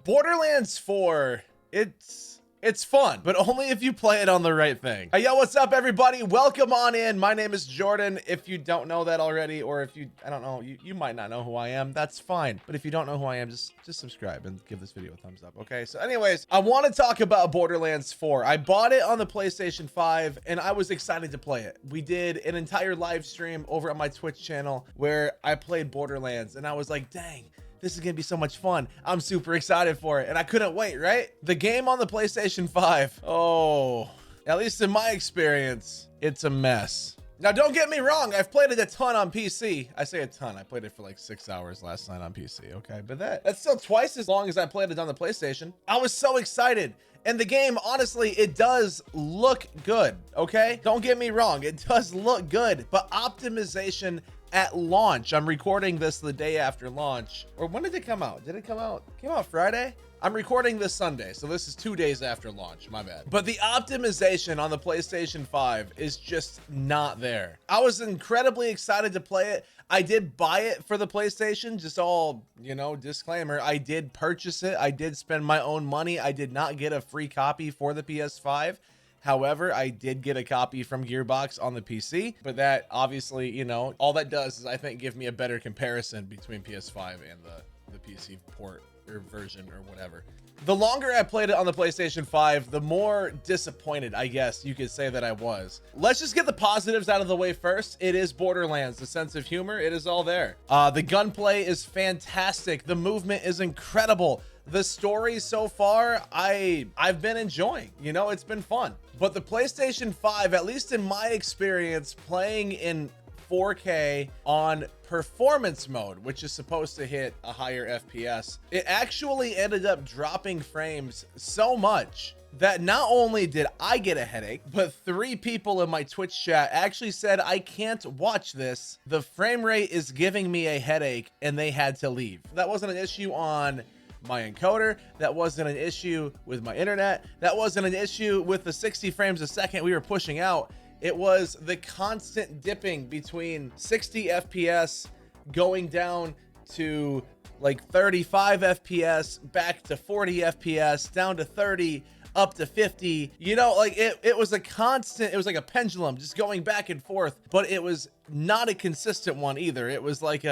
Borderlands 4, it's fun, but only if you play it on the right thing. Hey, yo, what's up, everybody? Welcome on in. My name is Jordan. If you don't know that already, or if you, I don't know, you might not know who I am. That's fine. But if you don't know who I am, just subscribe and give this video a thumbs up, okay? So anyways, I want to talk about Borderlands 4. I bought it on the PlayStation 5, and I was excited to play it. We did an entire live stream over on my Twitch channel where I played Borderlands, and I was like, dang, this is gonna be so much fun. I'm super excited for it, and I couldn't wait, right? The game on the PlayStation 5, oh, at least in my experience, it's a mess. Now, don't get me wrong, I've played it a ton on PC. I say a ton, I played it for like 6 hours last night on PC, okay? But that's still twice as long as I played it on the PlayStation. I was so excited. And the game, honestly, it does look good, okay? Don't get me wrong, it does look good, but optimization at launch, I'm recording this the day after launch, or when did it come out? Did it come out? It came out Friday? I'm recording this Sunday, so this is 2 days after launch, my bad. But the optimization on the PlayStation 5 is just not there. I was incredibly excited to play it. I did buy it for the PlayStation, just all, you know, disclaimer. I did purchase it. I did spend my own money. I did not get a free copy for the PS5. However, I did get a copy from Gearbox on the PC, but that obviously, you know, all that does is I think give me a better comparison between PS5 and the PC port or version or whatever. The longer I played it on the PlayStation 5, the more disappointed, I guess you could say, that I was. Let's just get the positives out of the way first. It is Borderlands. The sense of humor, it is all there. The gunplay is fantastic. The movement is incredible. The story so far, I've been enjoying, you know, it's been fun. But the PlayStation 5, at least in my experience, playing in 4K on performance mode, which is supposed to hit a higher FPS, it actually ended up dropping frames so much that not only did I get a headache, but 3 people in my Twitch chat actually said, I can't watch this. The frame rate is giving me a headache, and they had to leave. That wasn't an issue on my encoder, that wasn't an issue with my internet, that wasn't an issue with the 60 frames a second we were pushing out. It was the constant dipping between 60 FPS going down to like 35 FPS, back to 40 FPS, down to 30, up to 50. You know, like it was a constant, it was like a pendulum just going back and forth, but it was not a consistent one either. It was like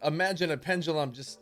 imagine a pendulum just,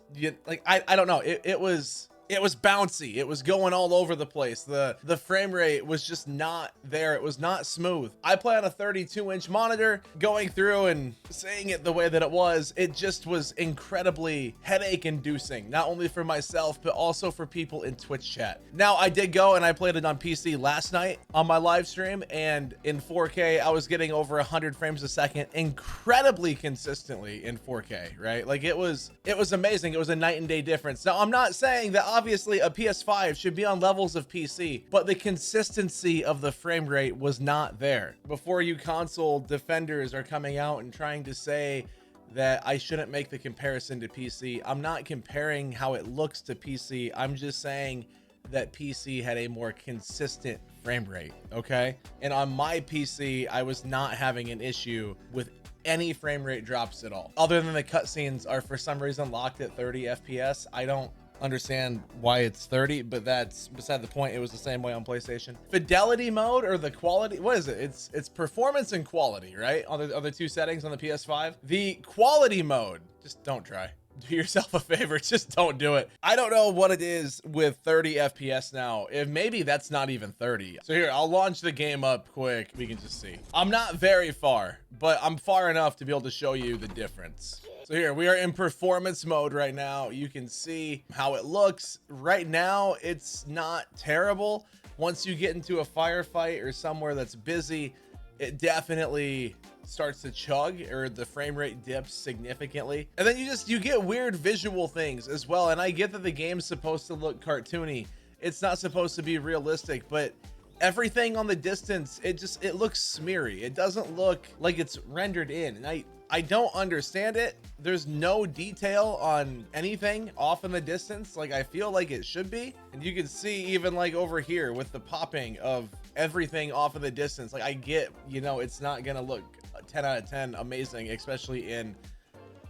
I don't know. It was bouncy. It was going all over the place. The frame rate was just not there. It was not smooth. I play on a 32-inch monitor. Going through and saying it the way that it was, it just was incredibly headache inducing, not only for myself, but also for people in Twitch chat. Now, I did go and I played it on PC last night on my live stream, and in 4K, I was getting over 100 frames a second incredibly consistently in 4K, right? Like it was amazing. It was a night and day difference. Now, I'm not saying that obviously a PS5 should be on levels of PC, but the consistency of the frame rate was not there. Before you console defenders are coming out and trying to say that I shouldn't make the comparison to PC, I'm not comparing how it looks to PC. I'm just saying that PC had a more consistent frame rate, okay? And on my PC, I was not having an issue with any frame rate drops at all. Other than the cutscenes are for some reason locked at 30 FPS. I don't understand why it's 30, but that's beside the point. It was the same way on PlayStation. Fidelity mode, or the quality, what is it? It's performance and quality, right? On the 2 settings on the PS5. The quality mode, just don't try. Do yourself a favor, just don't do it. I don't know what it is with 30 FPS now. If maybe that's not even 30. So here, I'll launch the game up quick. We can just see. I'm not very far, but I'm far enough to be able to show you the difference. So here, we are in performance mode right now. You can see how it looks. Right now, it's not terrible. Once you get into a firefight or somewhere that's busy, it definitely starts to chug, or the frame rate dips significantly. And then you get weird visual things as well. And I get that the game's supposed to look cartoony. It's not supposed to be realistic, but everything on the distance, it looks smeary. It doesn't look like it's rendered in. And I don't understand it. There's no detail on anything off in the distance like I feel like it should be. And you can see even like over here with the popping of everything off in the distance. Like I get, you know, it's not gonna look 10 out of 10 amazing, especially in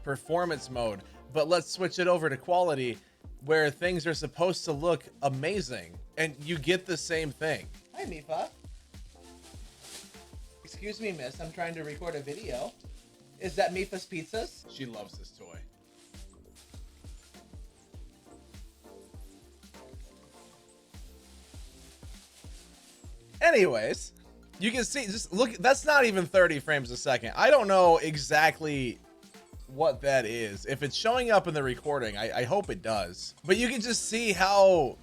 performance mode. But let's switch it over to quality. where things are supposed to look amazing and you get the same thing. Hi, Mifa. Excuse me, miss. I'm trying to record a video. Is that Mifa's Pizzas? She loves this toy. Anyways, you can see, just look, that's not even 30 frames a second. I don't know exactly what that is. If it's showing up in the recording, I hope it does. But you can just see how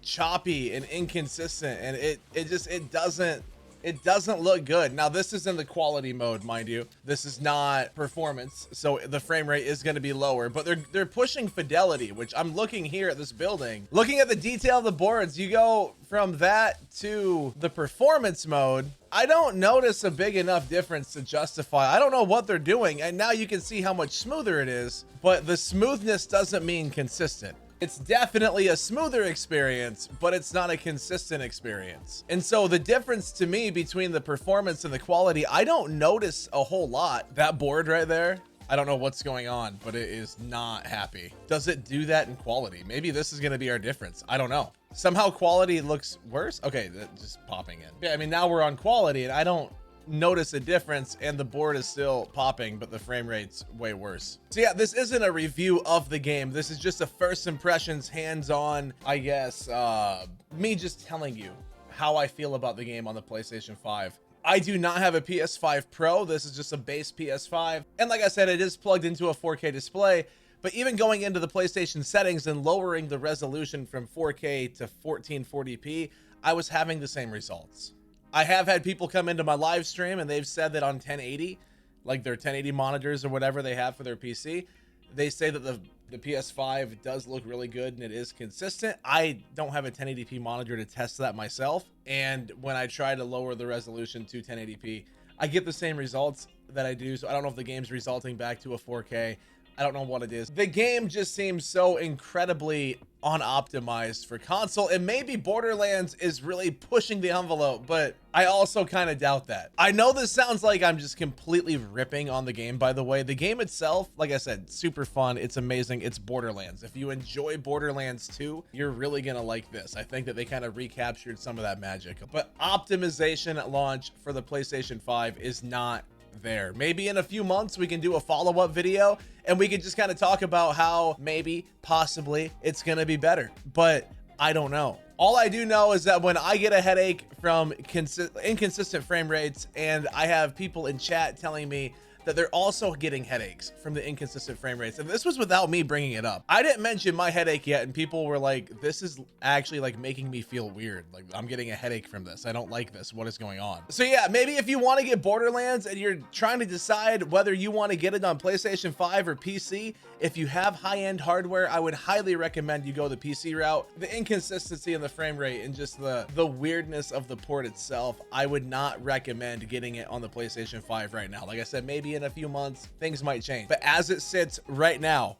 choppy and inconsistent, and it doesn't look good. Now, this is in the quality mode, mind you. This is not performance, so the frame rate is going to be lower, but they're pushing fidelity, which I'm looking here at this building. Looking at the detail of the boards, you go from that to the performance mode. I don't notice a big enough difference to justify. I don't know what they're doing, and now you can see how much smoother it is, but the smoothness doesn't mean consistent. It's definitely a smoother experience, but it's not a consistent experience. And so the difference to me between the performance and the quality, I don't notice a whole lot. That board right there, I don't know what's going on, but it is not happy. Does it do that in quality? Maybe this is gonna be our difference. I don't know. Somehow quality looks worse. Okay, that's just popping in. Yeah, I mean, now we're on quality and I don't notice a difference, and the board is still popping, but the frame rate's way worse. So yeah, this isn't a review of the game. This is just a first impressions, hands-on, I guess, me just telling you how I feel about the game on the PlayStation 5. I do not have a PS5 Pro. This is just a base PS5. And like I said, it is plugged into a 4K display, but even going into the PlayStation settings and lowering the resolution from 4K to 1440p, I was having the same results. I have had people come into my live stream and they've said that on 1080, like their 1080 monitors or whatever they have for their PC, they say that the PS5 does look really good and it is consistent. I don't have a 1080p monitor to test that myself. And when I try to lower the resolution to 1080p, I get the same results that I do. So I don't know if the game's resulting back to a 4K. I don't know what it is. The game just seems so incredibly unoptimized for console, and maybe Borderlands is really pushing the envelope, but I also kind of doubt that. I know this sounds like I'm just completely ripping on the game, by the way. The game itself, like I said, super fun. It's amazing. It's Borderlands. If you enjoy Borderlands 2, you're really gonna like this. I think that they kind of recaptured some of that magic, but optimization at launch for the PlayStation 5 is not there. Maybe in a few months we can do a follow-up video and we can just kind of talk about how maybe possibly it's gonna be better, but I don't know. All I do know is that when I get a headache from inconsistent frame rates, and I have people in chat telling me that they're also getting headaches from the inconsistent frame rates, and this was without me bringing it up. I didn't mention my headache yet, and people were like, this is actually like making me feel weird. Like, I'm getting a headache from this. I don't like this. What is going on? So yeah, maybe if you want to get Borderlands and you're trying to decide whether you want to get it on PlayStation 5 or PC, if you have high-end hardware, I would highly recommend you go the PC route. The inconsistency in the frame rate and just the weirdness of the port itself, I would not recommend getting it on the PlayStation 5 right now. Like I said, maybe in a few months things might change, but as it sits right now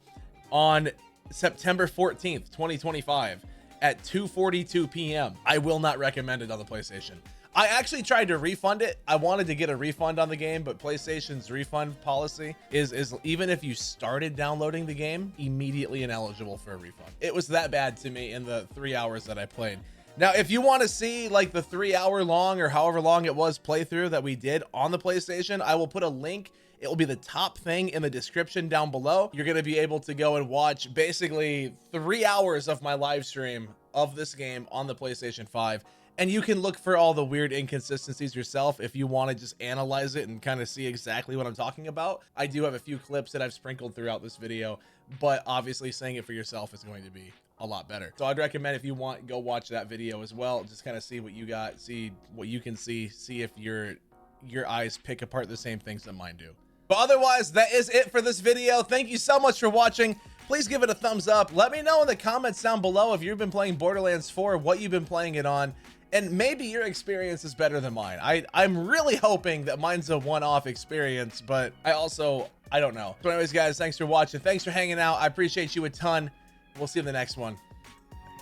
on September 14th 2025 at 2:42 p.m., I will not recommend it on the PlayStation. I actually tried to refund it. I wanted to get a refund on the game, but PlayStation's refund policy is even if you started downloading the game, immediately ineligible for a refund. It was that bad to me in the 3 hours that I played. Now, if you want to see like the 3 hour long or however long it was playthrough that we did on the PlayStation, I will put a link. It will be the top thing in the description down below. You're going to be able to go and watch basically 3 hours of my live stream of this game on the PlayStation 5. And you can look for all the weird inconsistencies yourself if you want to just analyze it and kind of see exactly what I'm talking about. I do have a few clips that I've sprinkled throughout this video, but obviously saying it for yourself is going to be a lot better. So I'd recommend, if you want, go watch that video as well. Just kind of see what you got, see what you can see if your eyes pick apart the same things that mine do. But otherwise, that is it for this video. Thank you so much for watching. Please give it a thumbs up. Let me know in the comments down below if you've been playing Borderlands 4, what you've been playing it on, and maybe your experience is better than mine. I'm really hoping that mine's a one-off experience, but I don't know. So anyways, guys, thanks for watching. Thanks for hanging out. I appreciate you a ton. We'll see you in the next one.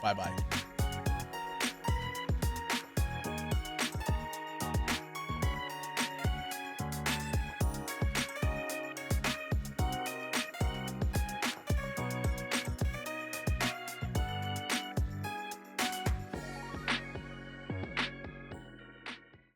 Bye-bye.